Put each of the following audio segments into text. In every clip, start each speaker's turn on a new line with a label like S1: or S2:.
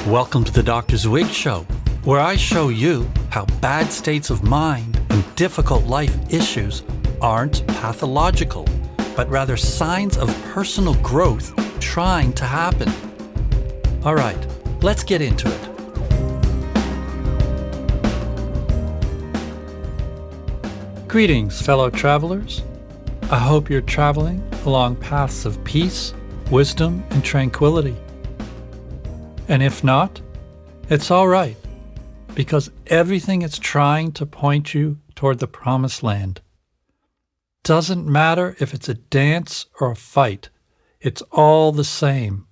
S1: Welcome to the Dr. Zwig Show, where I show you how bad states of mind and difficult life issues aren't pathological, but rather signs of personal growth trying to happen. All right, let's get into it. Greetings, fellow travelers. I hope you're traveling along paths of peace, wisdom, and tranquility. And if not, it's all right, because everything is trying to point you toward the promised land. Doesn't matter if it's a dance or a fight, it's all the same.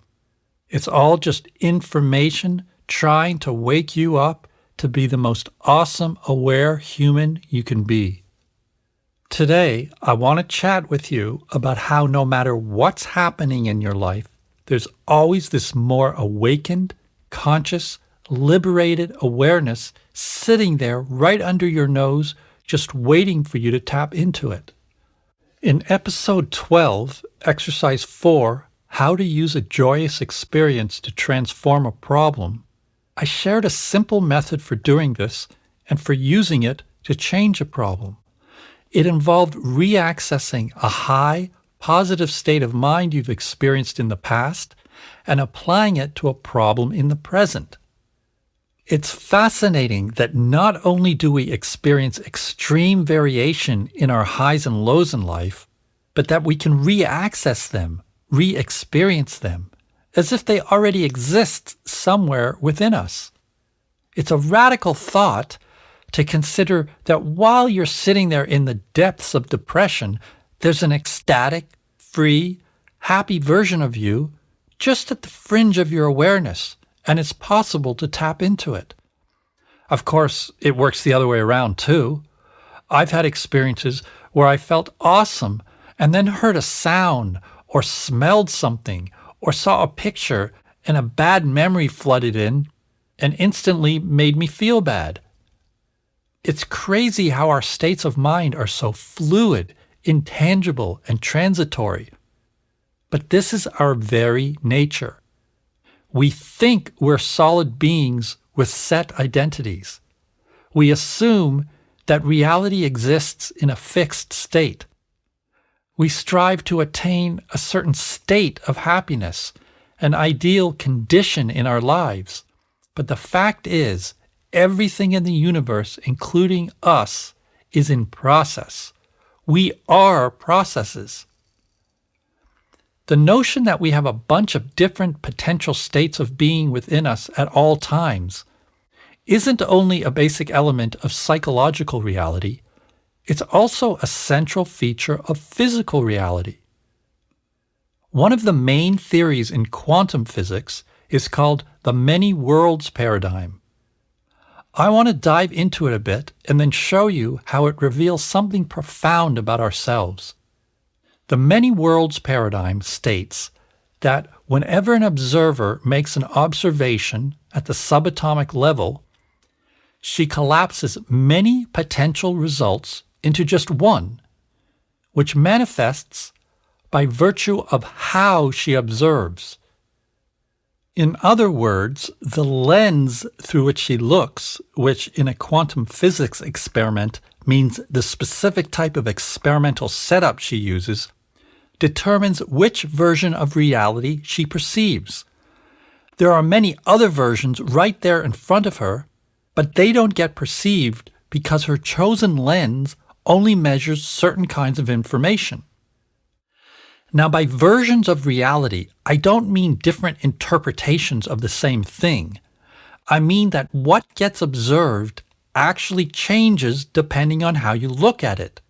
S1: It's all just information trying to wake you up to be the most awesome, aware human you can be. Today, I want to chat with you about how no matter what's happening in your life, there's always this more awakened, conscious, liberated awareness sitting there right under your nose, just waiting for you to tap into it. In episode 12, exercise 4, How to Use a Joyous Experience to Transform a Problem, I shared a simple method for doing this and for using it to change a problem. It involved reaccessing a high, positive state of mind you've experienced in the past and applying it to a problem in the present. It's fascinating that not only do we experience extreme variation in our highs and lows in life, but that we can reaccess them, re-experience them, as if they already exist somewhere within us. It's a radical thought to consider that while you're sitting there in the depths of depression, there's an ecstatic, free, happy version of you just at the fringe of your awareness, and it's possible to tap into it. Of course, it works the other way around too. I've had experiences where I felt awesome and then heard a sound or smelled something or saw a picture and a bad memory flooded in and instantly made me feel bad. It's crazy how our states of mind are so fluid, intangible, and transitory. But this is our very nature. We think we're solid beings with set identities. We assume that reality exists in a fixed state. We strive to attain a certain state of happiness, an ideal condition in our lives. But the fact is, everything in the universe, including us, is in process. We are processes. The notion that we have a bunch of different potential states of being within us at all times isn't only a basic element of psychological reality, it's also a central feature of physical reality. One of the main theories in quantum physics is called the many worlds paradigm. I want to dive into it a bit and then show you how it reveals something profound about ourselves. The many worlds paradigm states that whenever an observer makes an observation at the subatomic level, she collapses many potential results into just one, which manifests by virtue of how she observes. In other words, the lens through which she looks, which in a quantum physics experiment means the specific type of experimental setup she uses, determines which version of reality she perceives. There are many other versions right there in front of her, but they don't get perceived because her chosen lens only measures certain kinds of information. Now, by versions of reality, I don't mean different interpretations of the same thing. I mean that what gets observed actually changes depending on how you look at it.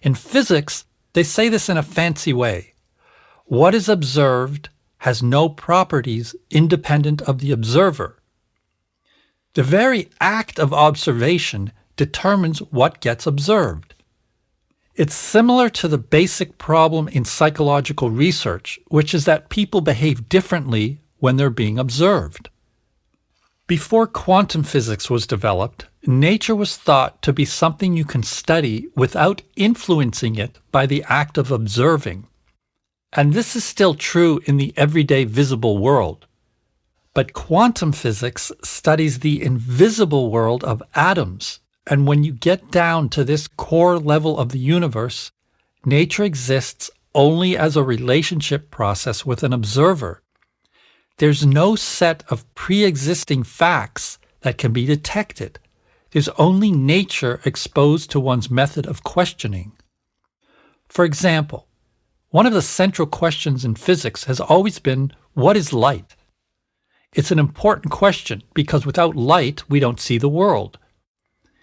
S1: In physics, they say this in a fancy way. What is observed has no properties independent of the observer. The very act of observation determines what gets observed. It's similar to the basic problem in psychological research, which is that people behave differently when they're being observed. Before quantum physics was developed, nature was thought to be something you can study without influencing it by the act of observing. And this is still true in the everyday visible world. But quantum physics studies the invisible world of atoms. And when you get down to this core level of the universe, nature exists only as a relationship process with an observer. There's no set of pre-existing facts that can be detected. There's only nature exposed to one's method of questioning. For example, one of the central questions in physics has always been, what is light? It's an important question because without light, we don't see the world.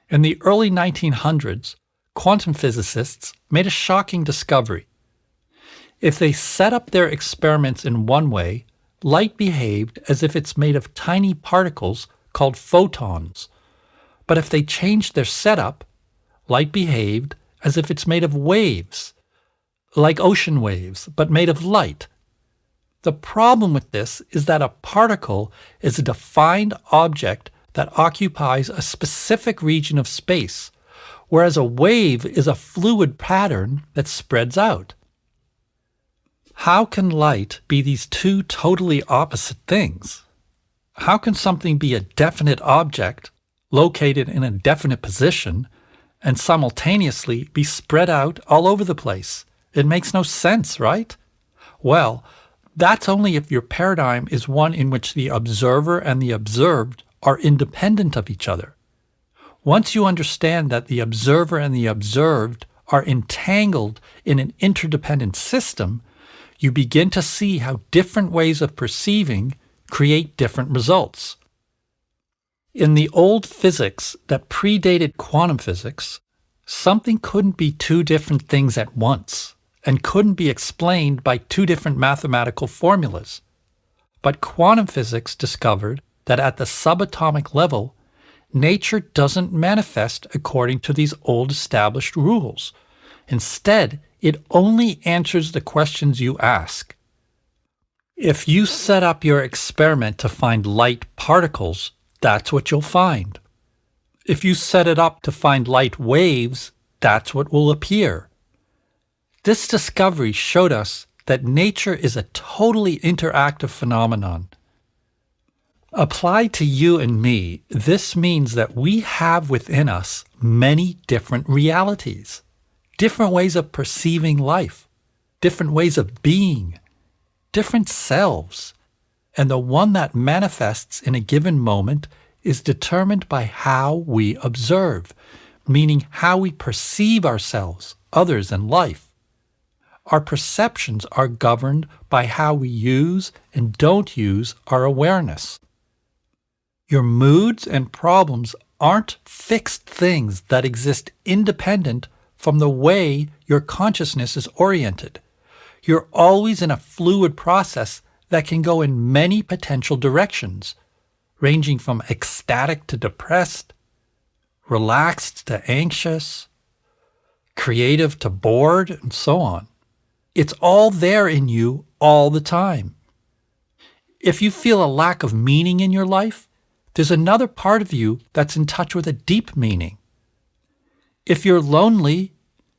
S1: In the early 1900s, quantum physicists made a shocking discovery. If they set up their experiments in one way, light behaved as if it's made of tiny particles called photons. But if they changed their setup, light behaved as if it's made of waves, like ocean waves, but made of light. The problem with this is that a particle is a defined object that occupies a specific region of space, whereas a wave is a fluid pattern that spreads out. How can light be these two totally opposite things? How can something be a definite object, located in a definite position, and simultaneously be spread out all over the place? It makes no sense, right? Well, that's only if your paradigm is one in which the observer and the observed are independent of each other. Once you understand that the observer and the observed are entangled in an interdependent system, you begin to see how different ways of perceiving create different results. In the old physics that predated quantum physics, something couldn't be two different things at once and couldn't be explained by two different mathematical formulas. But quantum physics discovered that at the subatomic level, nature doesn't manifest according to these old established rules. Instead, it only answers the questions you ask. If you set up your experiment to find light particles, that's what you'll find. If you set it up to find light waves, that's what will appear. This discovery showed us that nature is a totally interactive phenomenon. Applied to you and me, this means that we have within us many different realities, different ways of perceiving life, different ways of being, different selves, and the one that manifests in a given moment is determined by how we observe, meaning how we perceive ourselves, others, and life. Our perceptions are governed by how we use and don't use our awareness. Your moods and problems aren't fixed things that exist independent from the way your consciousness is oriented. You're always in a fluid process that can go in many potential directions, ranging from ecstatic to depressed, relaxed to anxious, creative to bored, and so on. It's all there in you all the time. If you feel a lack of meaning in your life, there's another part of you that's in touch with a deep meaning. If you're lonely,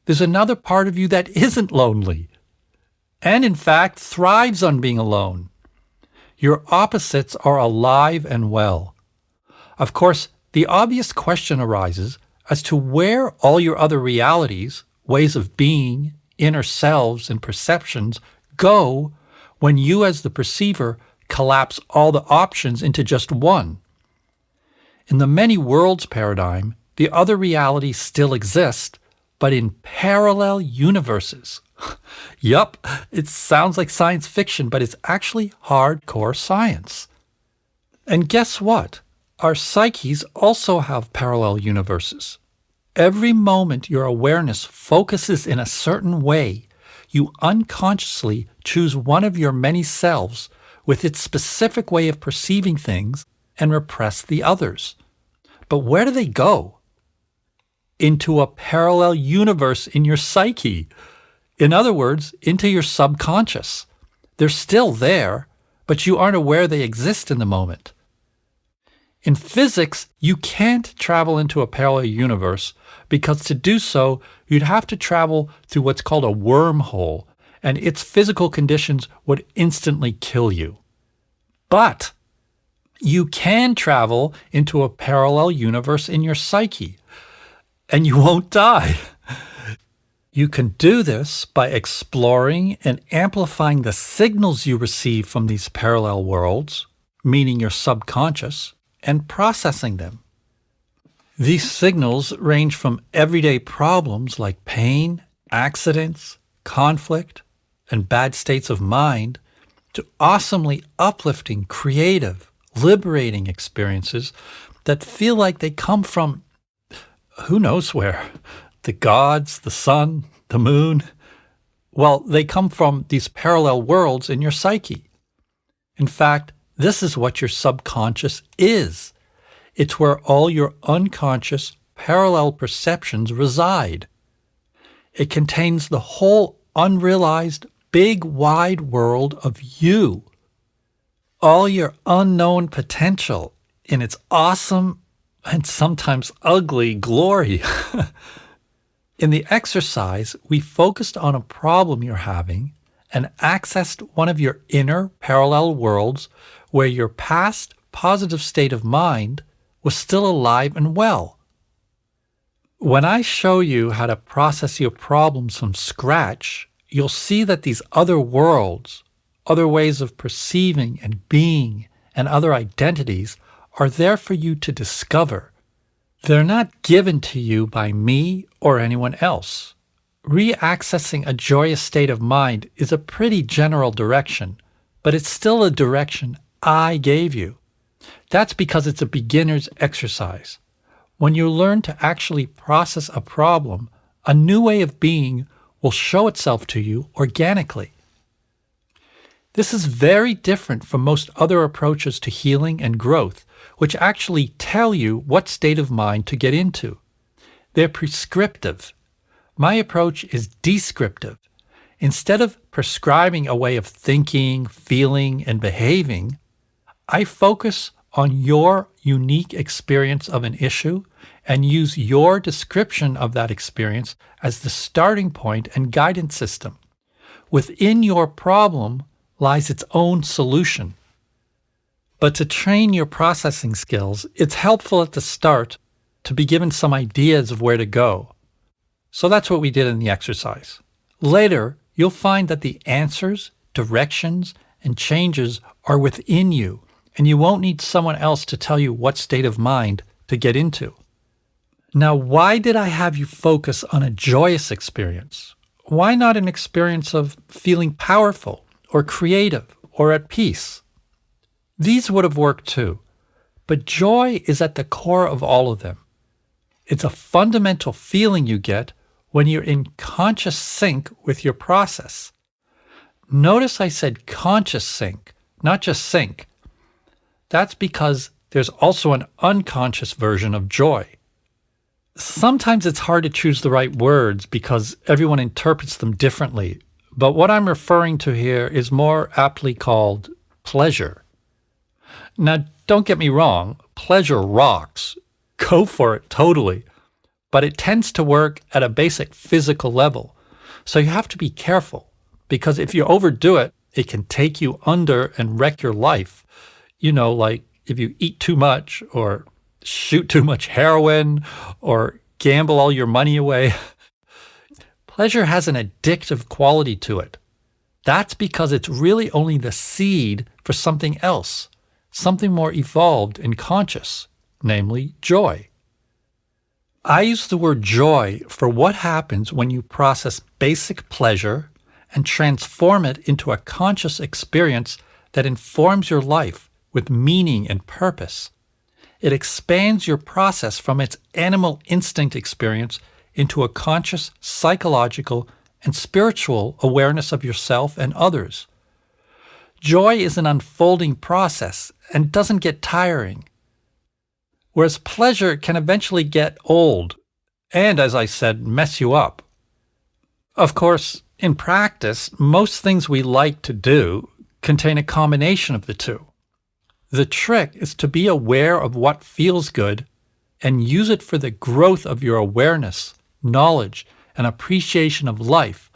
S1: there's another part of you that isn't lonely, and in fact thrives on being alone. Your opposites are alive and well. Of course, the obvious question arises as to where all your other realities, ways of being, inner selves, and perceptions go when you as the perceiver collapse all the options into just one. In the many worlds paradigm, the other realities still exist, but in parallel universes. Yup, it sounds like science fiction, but it's actually hardcore science. And guess what? Our psyches also have parallel universes. Every moment your awareness focuses in a certain way, you unconsciously choose one of your many selves with its specific way of perceiving things and repress the others. But where do they go? Into a parallel universe in your psyche. In other words, into your subconscious. They're still there, but you aren't aware they exist in the moment. In physics, you can't travel into a parallel universe because to do so, you'd have to travel through what's called a wormhole, and its physical conditions would instantly kill you. But You can travel into a parallel universe in your psyche, and you won't die. You can do this by exploring and amplifying the signals you receive from these parallel worlds, meaning your subconscious, and processing them. These signals range from everyday problems like pain, accidents, conflict, and bad states of mind to awesomely uplifting, creative, liberating experiences that feel like they come from who knows where. The gods, the sun, the moon. Well, they come from these parallel worlds in your psyche. In fact, this is what your subconscious is. It's where all your unconscious parallel perceptions reside. It contains the whole unrealized, big, wide world of you. All your unknown potential in its awesome and sometimes ugly glory. In the exercise, we focused on a problem you're having and accessed one of your inner parallel worlds where your past positive state of mind was still alive and well. When I show you how to process your problems from scratch, you'll see that these other worlds, other ways of perceiving and being, and other identities are there for you to discover. They're not given to you by me or anyone else. Re-accessing a joyous state of mind is a pretty general direction, but it's still a direction I gave you. That's because it's a beginner's exercise. When you learn to actually process a problem, a new way of being will show itself to you organically. This is very different from most other approaches to healing and growth, which actually tell you what state of mind to get into. They're prescriptive. My approach is descriptive. Instead of prescribing a way of thinking, feeling, and behaving, I focus on your unique experience of an issue and use your description of that experience as the starting point and guidance system. Within your problem lies its own solution. But to train your processing skills, it's helpful at the start to be given some ideas of where to go. So that's what we did in the exercise. Later, you'll find that the answers, directions, and changes are within you, and you won't need someone else to tell you what state of mind to get into. Now, why did I have you focus on a joyous experience? Why not an experience of feeling powerful or creative or at peace? These would have worked too, but joy is at the core of all of them. It's a fundamental feeling you get when you're in conscious sync with your process. Notice I said conscious sync, not just sync. That's because there's also an unconscious version of joy. Sometimes it's hard to choose the right words because everyone interprets them differently, but what I'm referring to here is more aptly called pleasure. Now, don't get me wrong, pleasure rocks. Go for it, totally. But it tends to work at a basic physical level. So you have to be careful, because if you overdo it, it can take you under and wreck your life. You know, like if you eat too much or shoot too much heroin or gamble all your money away. Pleasure has an addictive quality to it. That's because it's really only the seed for something else, something more evolved and conscious, namely joy. I use the word joy for what happens when you process basic pleasure and transform it into a conscious experience that informs your life with meaning and purpose. It expands your process from its animal instinct experience into a conscious, psychological, and spiritual awareness of yourself and others. Joy is an unfolding process and doesn't get tiring, whereas pleasure can eventually get old and, as I said, mess you up. Of course, in practice, most things we like to do contain a combination of the two. The trick is to be aware of what feels good and use it for the growth of your awareness, knowledge, and appreciation of life,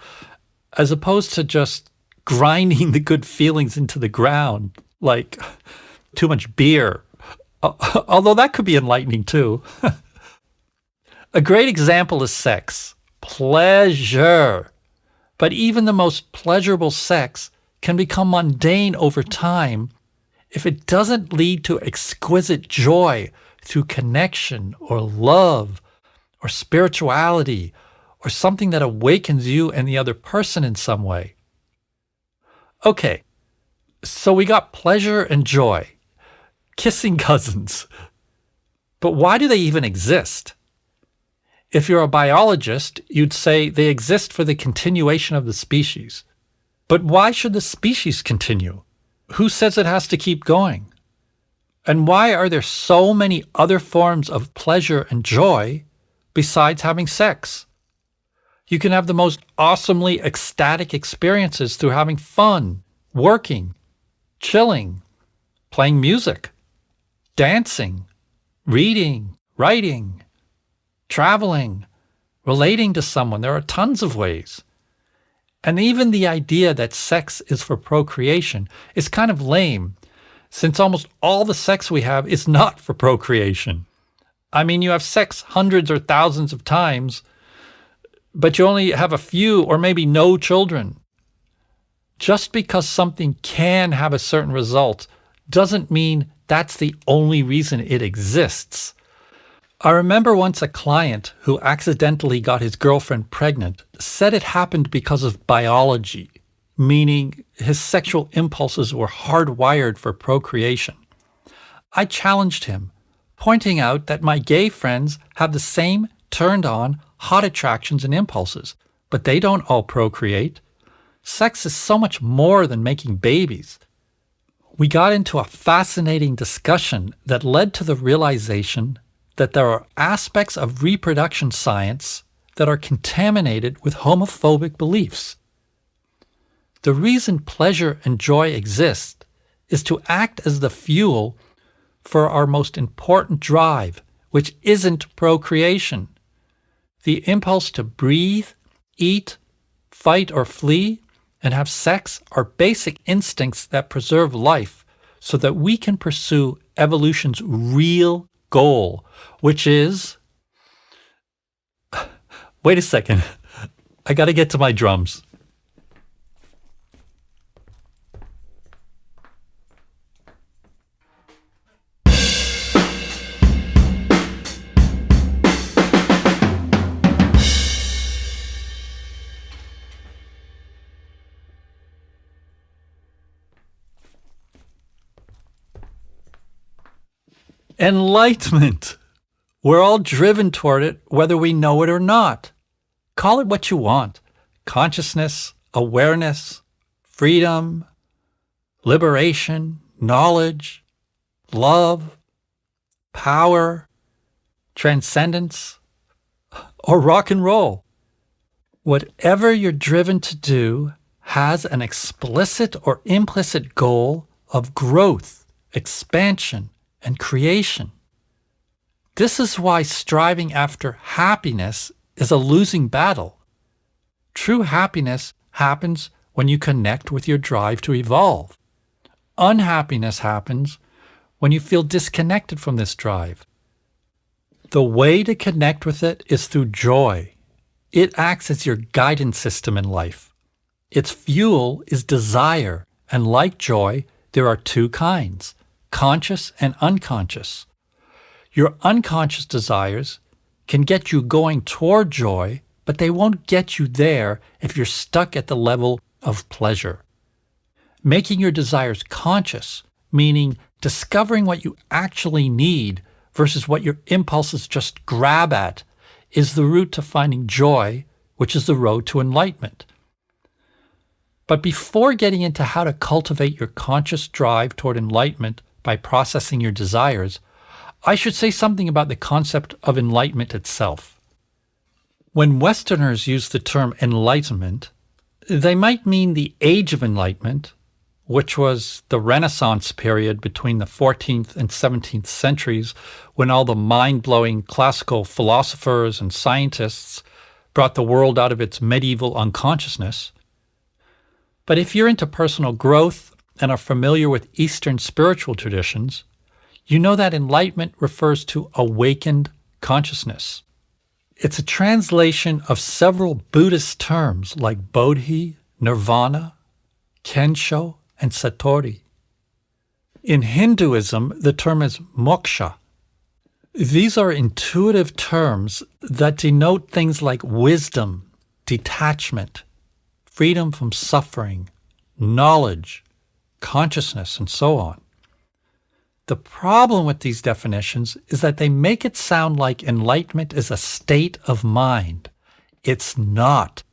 S1: as opposed to just grinding the good feelings into the ground, like too much beer. Although that could be enlightening too. A great example is sex. Pleasure. But even the most pleasurable sex can become mundane over time if it doesn't lead to exquisite joy through connection or love or spirituality or something that awakens you and the other person in some way. Okay, so we got pleasure and joy, kissing cousins. But why do they even exist? If you're a biologist, you'd say they exist for the continuation of the species. But why should the species continue? Who says it has to keep going? And why are there so many other forms of pleasure and joy besides having sex? You can have the most awesomely ecstatic experiences through having fun, working, chilling, playing music, dancing, reading, writing, traveling, relating to someone. There are tons of ways. And even the idea that sex is for procreation is kind of lame, since almost all the sex we have is not for procreation. I mean, you have sex hundreds or thousands of times, but you only have a few or maybe no children. Just because something can have a certain result doesn't mean that's the only reason it exists. I remember once a client who accidentally got his girlfriend pregnant said it happened because of biology, meaning his sexual impulses were hardwired for procreation. I challenged him, pointing out that my gay friends have the same turned-on, hot attractions and impulses, but they don't all procreate. Sex is so much more than making babies. We got into a fascinating discussion that led to the realization that there are aspects of reproduction science that are contaminated with homophobic beliefs. The reason pleasure and joy exist is to act as the fuel for our most important drive, which isn't procreation. The impulse to breathe, eat, fight or flee, and have sex are basic instincts that preserve life so that we can pursue evolution's real goal, which is... Wait a second. I got to get to my drums. Enlightenment. We're all driven toward it, whether we know it or not. Call it what you want. Consciousness, awareness, freedom, liberation, knowledge, love, power, transcendence, or rock and roll. Whatever you're driven to do has an explicit or implicit goal of growth, expansion, and creation. This is why striving after happiness is a losing battle. True happiness happens when you connect with your drive to evolve. Unhappiness happens when you feel disconnected from this drive. The way to connect with it is through joy. It acts as your guidance system in life. Its fuel is desire, and like joy, there are two kinds: conscious and unconscious. Your unconscious desires can get you going toward joy, but they won't get you there if you're stuck at the level of pleasure. Making your desires conscious, meaning discovering what you actually need versus what your impulses just grab at, is the route to finding joy, which is the road to enlightenment. But before getting into how to cultivate your conscious drive toward enlightenment by processing your desires, I should say something about the concept of enlightenment itself. When Westerners use the term enlightenment, they might mean the Age of Enlightenment, which was the Renaissance period between the 14th and 17th centuries, when all the mind-blowing classical philosophers and scientists brought the world out of its medieval unconsciousness. But if you're into personal growth and are familiar with Eastern spiritual traditions, you know that enlightenment refers to awakened consciousness. It's a translation of several Buddhist terms like bodhi, nirvana, kensho, and satori. In Hinduism, the term is moksha. These are intuitive terms that denote things like wisdom, detachment, freedom from suffering, knowledge, consciousness, and so on. The problem with these definitions is that they make it sound like enlightenment is a state of mind. It's not.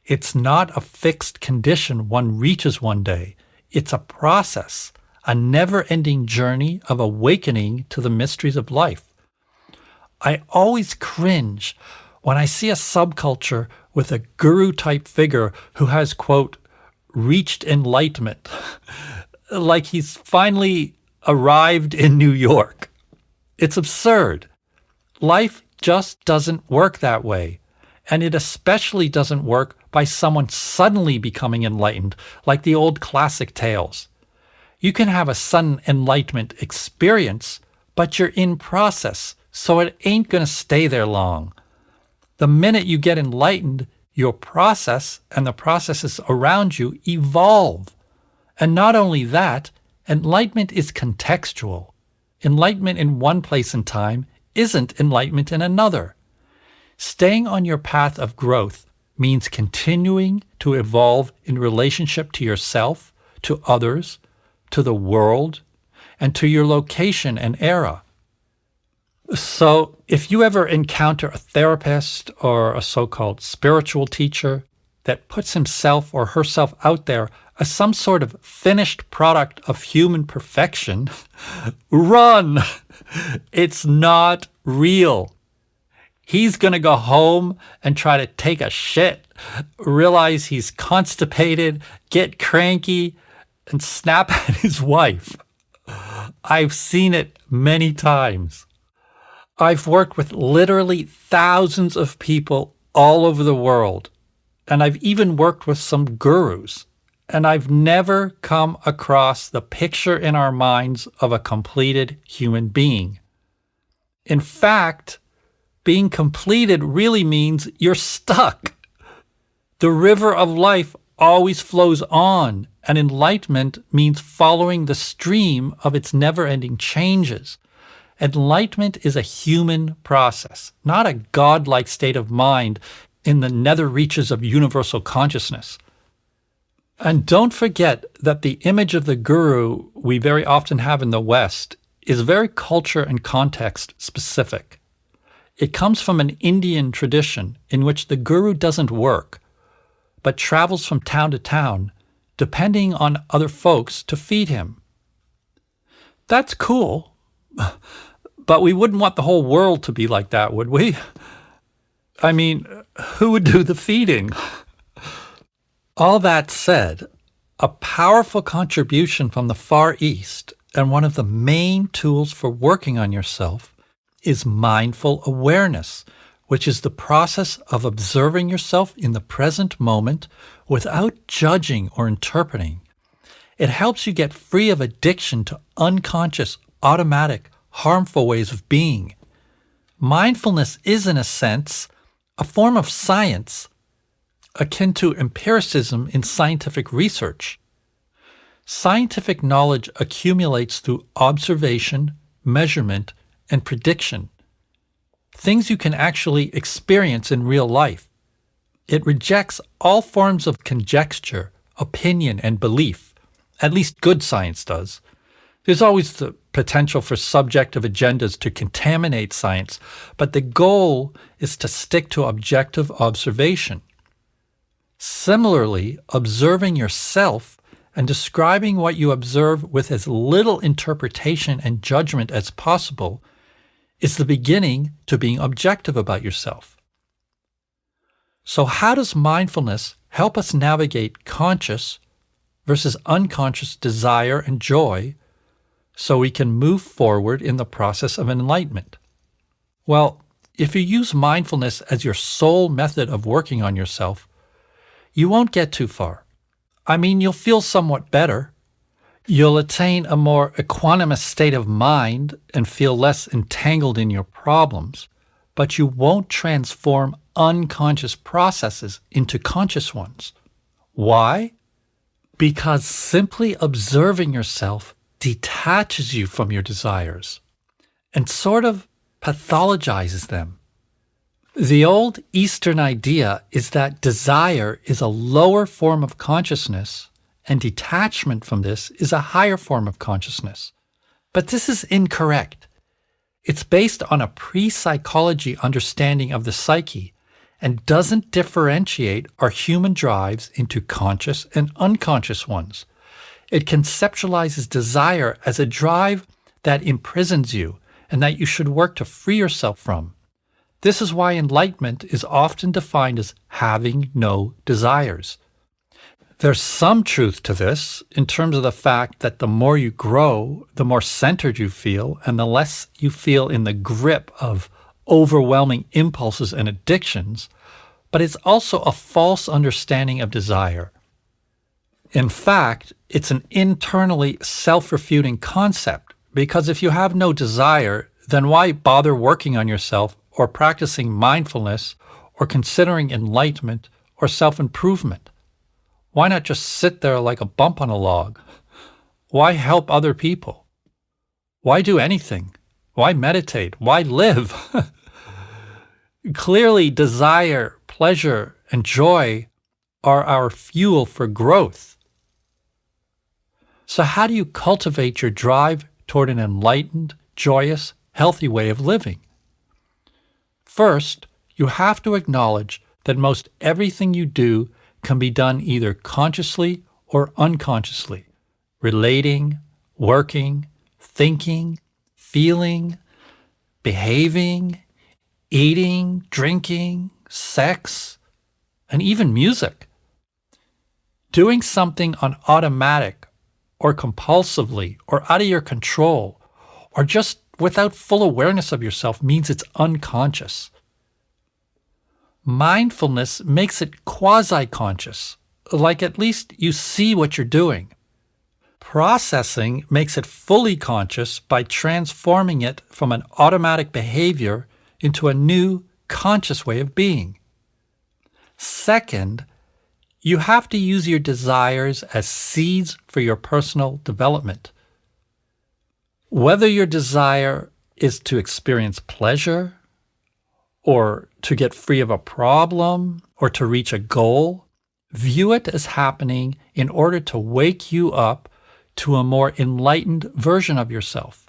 S1: It's not a fixed condition one reaches one day. It's a process, a never-ending journey of awakening to the mysteries of life. I always cringe when I see a subculture with a guru-type figure who has, quote, reached enlightenment, like he's finally arrived in New York. It's absurd. Life just doesn't work that way. And it especially doesn't work by someone suddenly becoming enlightened, like the old classic tales. You can have a sudden enlightenment experience, but you're in process, so it ain't going to stay there long. The minute you get enlightened, your process and the processes around you evolve. And not only that, enlightenment is contextual. Enlightenment in one place and time isn't enlightenment in another. Staying on your path of growth means continuing to evolve in relationship to yourself, to others, to the world, and to your location and era. So if you ever encounter a therapist or a so-called spiritual teacher that puts himself or herself out there as some sort of finished product of human perfection, run! It's not real. He's going to go home and try to take a shit, realize he's constipated, get cranky, and snap at his wife. I've seen it many times. I've worked with literally thousands of people all over the world, and I've even worked with some gurus, and I've never come across the picture in our minds of a completed human being. In fact, being completed really means you're stuck. The river of life always flows on, and enlightenment means following the stream of its never-ending changes. Enlightenment is a human process, not a godlike state of mind in the nether reaches of universal consciousness. And don't forget that the image of the guru we very often have in the West is very culture and context specific. It comes from an Indian tradition in which the guru doesn't work, but travels from town to town, depending on other folks to feed him. That's cool, but we wouldn't want the whole world to be like that, would we? I mean, who would do the feeding? All that said, a powerful contribution from the Far East and one of the main tools for working on yourself is mindful awareness, which is the process of observing yourself in the present moment without judging or interpreting. It helps you get free of addiction to unconscious, automatic, harmful ways of being. Mindfulness is, in a sense, a form of science, akin to empiricism in scientific research. Scientific knowledge accumulates through observation, measurement, and prediction. Things you can actually experience in real life. It rejects all forms of conjecture, opinion, and belief. At least good science does. There's always the potential for subjective agendas to contaminate science, but the goal is to stick to objective observation. Similarly, observing yourself and describing what you observe with as little interpretation and judgment as possible is the beginning to being objective about yourself. So how does mindfulness help us navigate conscious versus unconscious desire and joy so we can move forward in the process of enlightenment? Well, if you use mindfulness as your sole method of working on yourself, you won't get too far. I mean, you'll feel somewhat better, You'll attain a more equanimous state of mind and feel less entangled in your problems, but you won't transform unconscious processes into conscious ones. Why? Because simply observing yourself detaches you from your desires and sort of pathologizes them. The old Eastern idea is that desire is a lower form of consciousness and detachment from this is a higher form of consciousness. But this is incorrect. It's based on a pre-psychology understanding of the psyche and doesn't differentiate our human drives into conscious and unconscious ones. It conceptualizes desire as a drive that imprisons you and that you should work to free yourself from. This is why enlightenment is often defined as having no desires. There's some truth to this in terms of the fact that the more you grow, the more centered you feel, and the less you feel in the grip of overwhelming impulses and addictions, but it's also a false understanding of desire. In fact, it's an internally self-refuting concept, because if you have no desire, then why bother working on yourself or practicing mindfulness or considering enlightenment or self-improvement? Why not just sit there like a bump on a log? Why help other people? Why do anything? Why meditate? Why live? Clearly, desire, pleasure, and joy are our fuel for growth. So how do you cultivate your drive toward an enlightened, joyous, healthy way of living? First, you have to acknowledge that most everything you do can be done either consciously or unconsciously. Relating, working, thinking, feeling, behaving, eating, drinking, sex, and even music. Doing something on automatic or compulsively or out of your control or just without full awareness of yourself means it's unconscious. Mindfulness makes it quasi-conscious, like at least you see what you're doing. Processing makes it fully conscious by transforming it from an automatic behavior into a new, conscious way of being. Second, you have to use your desires as seeds for your personal development. Whether your desire is to experience pleasure, or to get free of a problem, or to reach a goal, view it as happening in order to wake you up to a more enlightened version of yourself.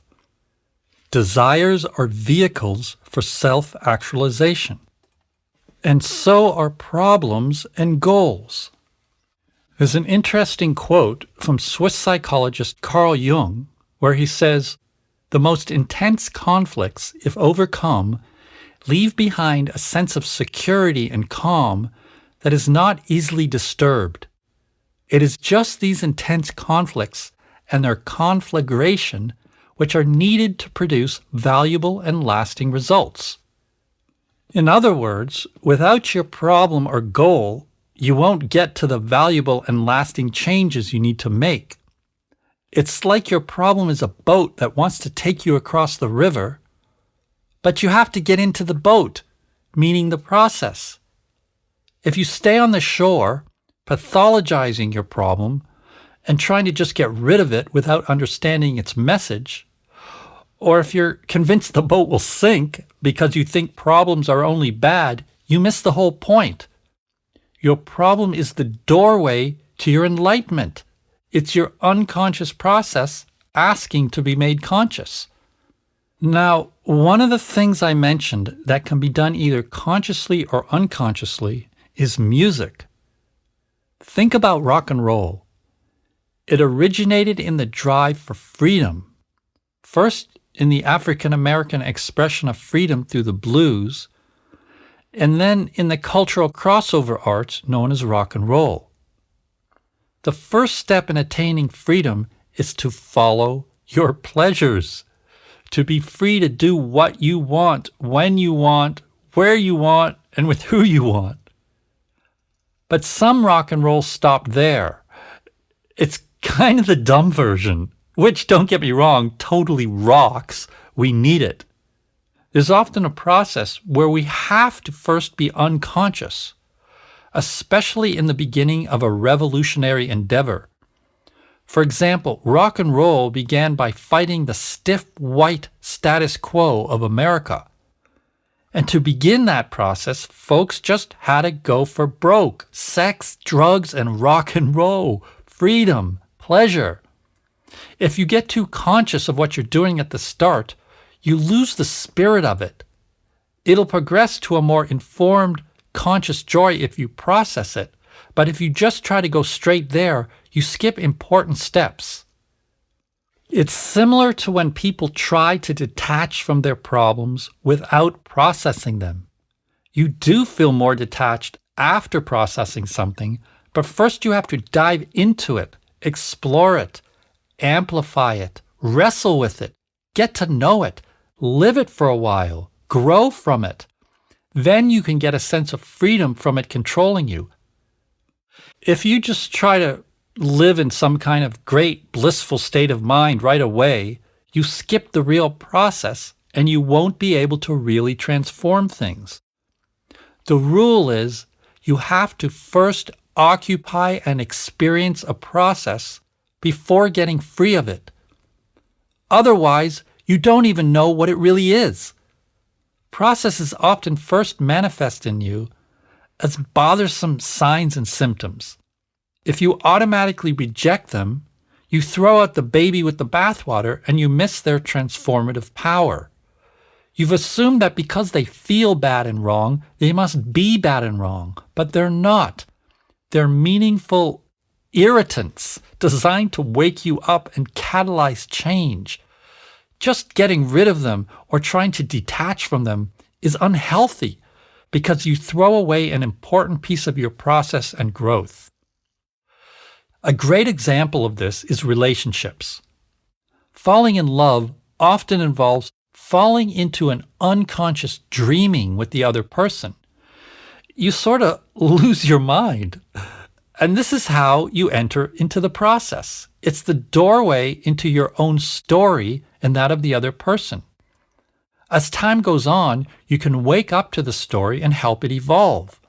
S1: Desires are vehicles for self-actualization. And so are problems and goals. There's an interesting quote from Swiss psychologist Carl Jung where he says, "The most intense conflicts, if overcome, leave behind a sense of security and calm that is not easily disturbed. It is just these intense conflicts and their conflagration which are needed to produce valuable and lasting results." In other words, without your problem or goal, you won't get to the valuable and lasting changes you need to make. It's like your problem is a boat that wants to take you across the river, but you have to get into the boat, meaning the process. If you stay on the shore, pathologizing your problem and trying to just get rid of it without understanding its message, or if you're convinced the boat will sink because you think problems are only bad, you miss the whole point. Your problem is the doorway to your enlightenment. It's your unconscious process asking to be made conscious. Now, one of the things I mentioned that can be done either consciously or unconsciously is music. Think about rock and roll. It originated in the drive for freedom. First, in the African American expression of freedom through the blues, and then in the cultural crossover arts known as rock and roll. The first step in attaining freedom is to follow your pleasures, to be free to do what you want, when you want, where you want, and with who you want. But some rock and roll stopped there. It's kind of the dumb version, which, don't get me wrong, totally rocks. We need it. There's often a process where we have to first be unconscious, especially in the beginning of a revolutionary endeavor. For example, rock and roll began by fighting the stiff white status quo of America. And to begin that process, folks just had to go for broke. Sex, drugs, and rock and roll. Freedom, pleasure. If you get too conscious of what you're doing at the start, you lose the spirit of it. It'll progress to a more informed, conscious joy if you process it. But if you just try to go straight there, you skip important steps. It's similar to when people try to detach from their problems without processing them. You do feel more detached after processing something, but first you have to dive into it, explore it, amplify it, wrestle with it, get to know it, live it for a while, grow from it. Then you can get a sense of freedom from it controlling you. If you just try to live in some kind of great blissful state of mind right away, you skip the real process and you won't be able to really transform things. The rule is you have to first occupy and experience a process before getting free of it. Otherwise, you don't even know what it really is. Processes often first manifest in you as bothersome signs and symptoms. If you automatically reject them, you throw out the baby with the bathwater and you miss their transformative power. You've assumed that because they feel bad and wrong, they must be bad and wrong, but they're not. They're meaningful irritants designed to wake you up and catalyze change. Just getting rid of them or trying to detach from them is unhealthy because you throw away an important piece of your process and growth. A great example of this is relationships. Falling in love often involves falling into an unconscious dreaming with the other person. You sort of lose your mind. And this is how you enter into the process. It's the doorway into your own story and that of the other person. As time goes on, you can wake up to the story and help it evolve.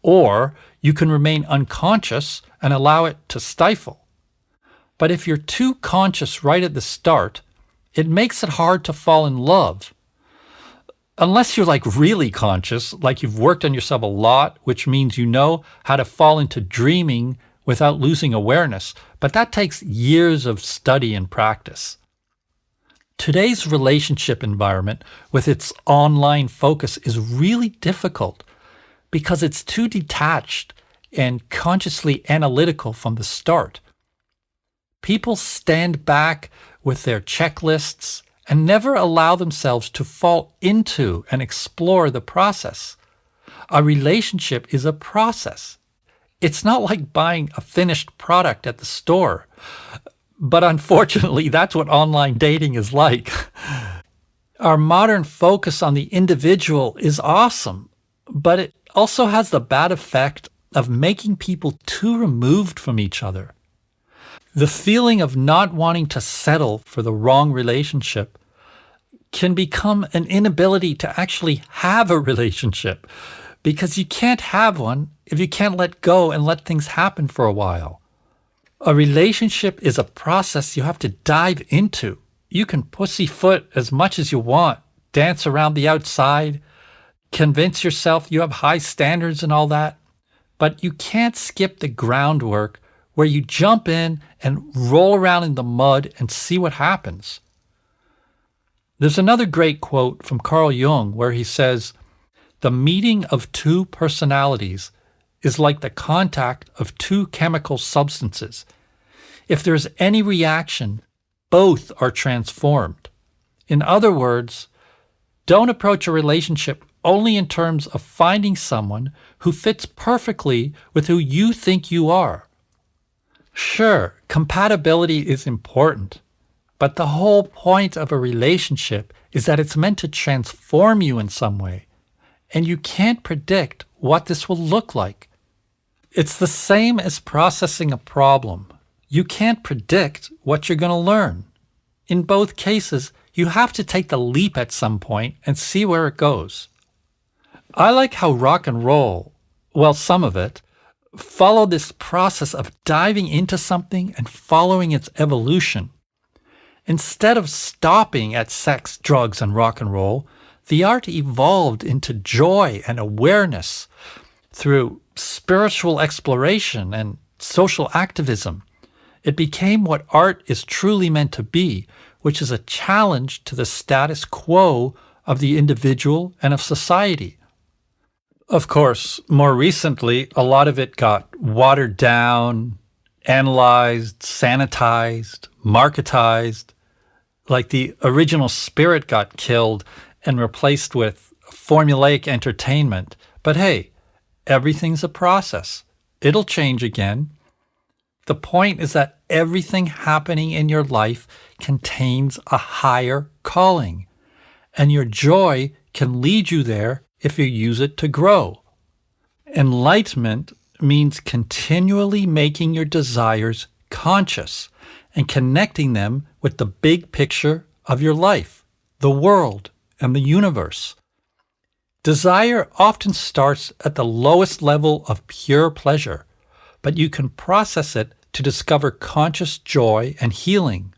S1: Or you can remain unconscious and allow it to stifle. But if you're too conscious right at the start, it makes it hard to fall in love. Unless you're really conscious, like you've worked on yourself a lot, which means you know how to fall into dreaming without losing awareness. But that takes years of study and practice. Today's relationship environment with its online focus is really difficult because it's too detached and consciously analytical from the start. People stand back with their checklists and never allow themselves to fall into and explore the process. A relationship is a process. It's not like buying a finished product at the store. But unfortunately, that's what online dating is like. Our modern focus on the individual is awesome, but it also has the bad effect of making people too removed from each other. The feeling of not wanting to settle for the wrong relationship can become an inability to actually have a relationship, because you can't have one if you can't let go and let things happen for a while. A relationship is a process you have to dive into. You can pussyfoot as much as you want, dance around the outside, convince yourself you have high standards and all that, but you can't skip the groundwork where you jump in and roll around in the mud and see what happens. There's another great quote from Carl Jung where he says, "The meeting of two personalities is like the contact of two chemical substances. If there's any reaction, both are transformed." In other words, don't approach a relationship only in terms of finding someone who fits perfectly with who you think you are. Sure, compatibility is important, but the whole point of a relationship is that it's meant to transform you in some way, and you can't predict what this will look like. It's the same as processing a problem. You can't predict what you're going to learn. In both cases, you have to take the leap at some point and see where it goes. I like how rock and roll, well, some of it, follow this process of diving into something and following its evolution. Instead of stopping at sex, drugs, and rock and roll, the art evolved into joy and awareness through spiritual exploration and social activism. It became what art is truly meant to be, which is a challenge to the status quo of the individual and of society. Of course, more recently, a lot of it got watered down, analyzed, sanitized, marketized, like the original spirit got killed and replaced with formulaic entertainment. But hey, everything's a process. It'll change again. The point is that everything happening in your life contains a higher calling, and your joy can lead you there if you use it to grow. Enlightenment means continually making your desires conscious and connecting them with the big picture of your life, the world, and the universe. Desire often starts at the lowest level of pure pleasure, but you can process it to discover conscious joy and healing.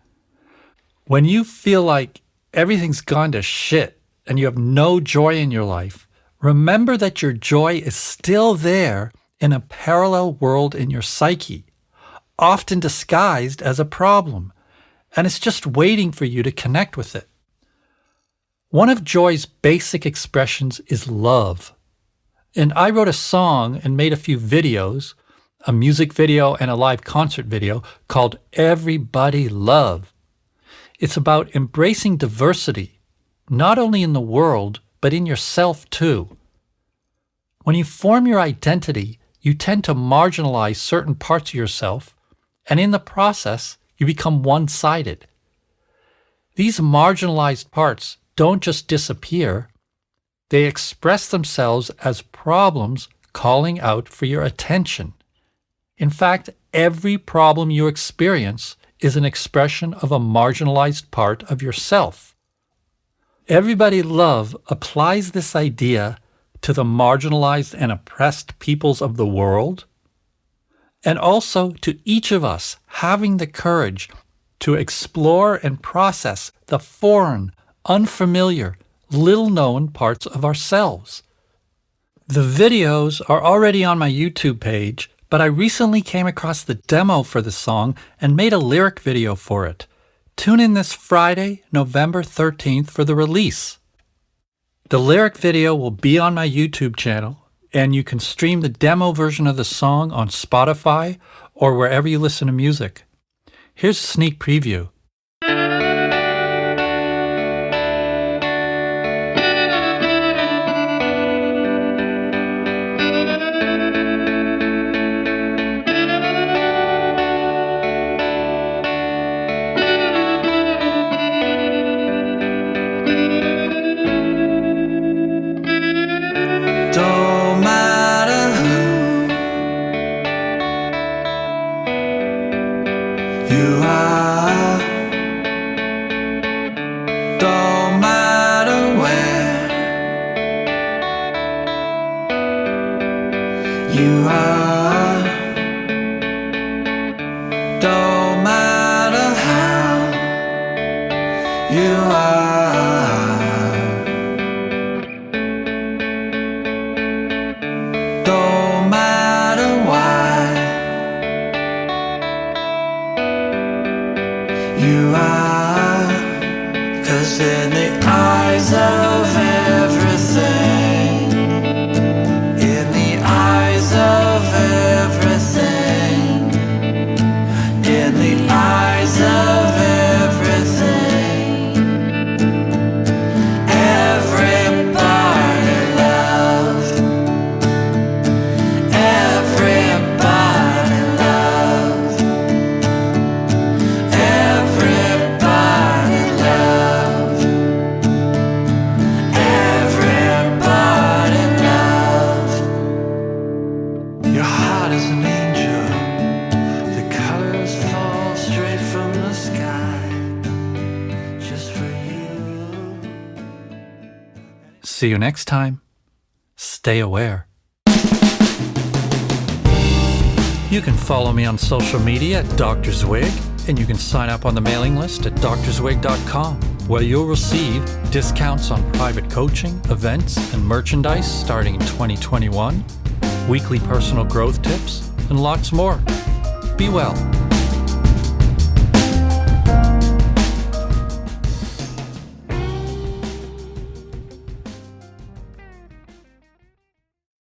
S1: When you feel like everything's gone to shit and you have no joy in your life, remember that your joy is still there in a parallel world in your psyche, often disguised as a problem, and it's just waiting for you to connect with it. One of joy's basic expressions is love. And I wrote a song and made a few videos, a music video and a live concert video called Everybody Love. It's about embracing diversity, not only in the world, but in yourself too. When you form your identity, you tend to marginalize certain parts of yourself, and in the process, you become one-sided. These marginalized parts don't just disappear, they express themselves as problems calling out for your attention. In fact, every problem you experience is an expression of a marginalized part of yourself. Everybody Love applies this idea to the marginalized and oppressed peoples of the world, and also to each of us having the courage to explore and process the foreign, unfamiliar, little-known parts of ourselves. The videos are already on my YouTube page, but I recently came across the demo for the song and made a lyric video for it. Tune in this Friday, November 13th for the release. The lyric video will be on my YouTube channel, and you can stream the demo version of the song on Spotify or wherever you listen to music. Here's a sneak preview.
S2: Don't matter who you are, don't matter where you are, don't matter how you are. Don't matter why you are, 'cause in the eyes of everything, in the eyes of everything,
S1: See you next time. Stay aware. You can follow me on social media at Dr. Zwig, and you can sign up on the mailing list at drzwig.com, where you'll receive discounts on private coaching, events, and merchandise starting in 2021, weekly personal growth tips, and lots more. Be well.